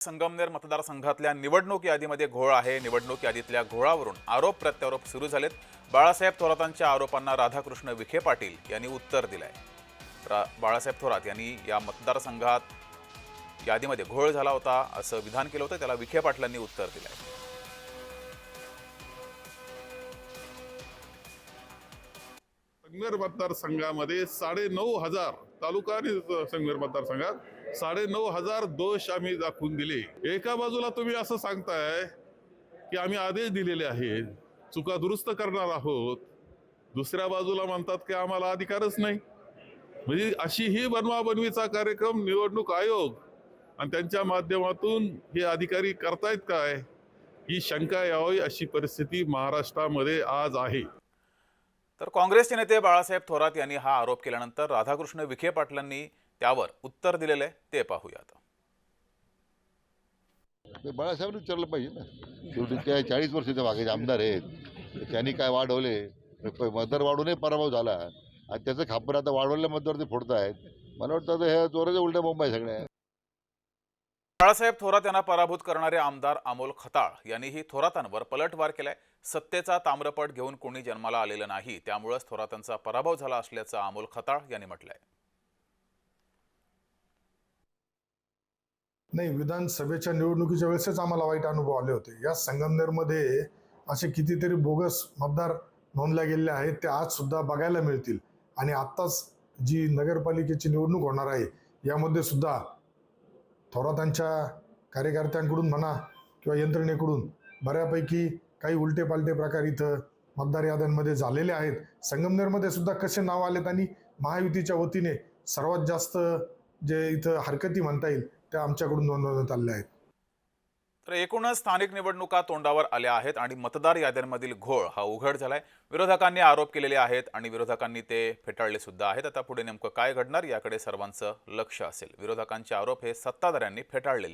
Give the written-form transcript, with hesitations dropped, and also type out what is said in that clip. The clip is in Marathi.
संगमनेर मतदारसंघातल्या निवडणूक यादीमध्ये घोळ आहे। निवडणूक यादीतल्या घोळावरून आरोप प्रत्यारोप सुरू झालेत। बाळासाहेब थोरातांच्या आरोपांना राधाकृष्ण विखे पाटील यांनी उत्तर दिलंय। बाळासाहेब थोरात यांनी या मतदारसंघात यादीमध्ये घोळ झाला होता असं विधान केलं होतं, त्याला विखे पाटलांनी उत्तर दिलंय। संगमेर मतदारसंघामध्ये 9,500 तालुका आणि संगमेर मतदारसंघात 9,500 दोष आम्ही दाखवून दिले। एका बाजूला तुम्ही असं सांगताय की आम्ही आदेश दिलेले आहेत, चुका दुरुस्त करणार आहोत, दुसऱ्या बाजूला म्हणतात की आम्हाला अधिकारच नाही। म्हणजे अशी ही बनवाबनवीचा कार्यक्रम निवडणूक आयोग आणि त्यांच्या माध्यमातून हे अधिकारी करतायत काय, ही शंका यावी अशी परिस्थिती महाराष्ट्रामध्ये आज आहे। तर काँग्रेसचे नेते बाळासाहेब थोरात यांनी हा आरोप केल्यानंतर राधाकृष्ण विखे पाटलांनी त्यावर उत्तर दिलेले ते पाहूयात। बाळासाहेबांनी विचारलं पाहिजे ना, शेवटी त्या 40 वर्षाच्या मागे आमदार आहेत, त्यांनी काय वाढवले, मतदार वाढूनही पराभव झाला आणि त्याचं खापर आता वाढवलेल्या मतदार ते फोडतायत। मला वाटतं हे चोराच्या उलट्या मुंबई सगळ्या। बाळासाहेब थोरात यांना पराभूत करणारे आमदार अमोल खताळ यांनीही थोरातांवर पलटवार केलाय। सत्तेचा ताम्रपट घेऊन कोणी जन्माला आलेलं नाही, त्यामुळेच थोरातांचा पराभव झाला असल्याचं अमोल खताळ यांनी म्हटलंय। नाही, विधानसभेच्या निवडणुकीच्या वेळेसच आम्हाला वाईट अनुभव आले होते। या संगमनेरमध्ये असे कितीतरी बोगस मतदार नोंदल्या गेलेले आहेत, ते आज सुद्धा बघायला मिळतील। आणि आत्ताच जी नगरपालिकेची निवडणूक होणार आहे, यामध्ये सुद्धा थोरातांच्या कार्यकर्त्यांकडून म्हणा किंवा यंत्रणेकडून बऱ्यापैकी काही उलटे पालटे प्रकार इथं मतदार याद्यांमध्ये झालेले आहेत। संगमनेरमध्ये सुद्धा कसे नाव आलेत आणि महायुतीच्या वतीने सर्वात जास्त जे इथं हरकती म्हणता येईल त्या आमच्याकडून नोंदवण्यात आलेल्या आहेत। तर एकूणच स्थानिक निवडणुका तोंडावर आल्या आहेत आणि मतदार याद्यांमधील घोळ हा उघड झालाय। विरोधकांनी आरोप केलेले आहेत आणि विरोधकांनी ते फेटाळले सुद्धा आहेत। आता पुढे नेमकं काय घडणार याकडे सर्वांचं लक्ष असेल। विरोधकांचे आरोप हे सत्ताधाऱ्यांनी फेटाळलेले आहेत।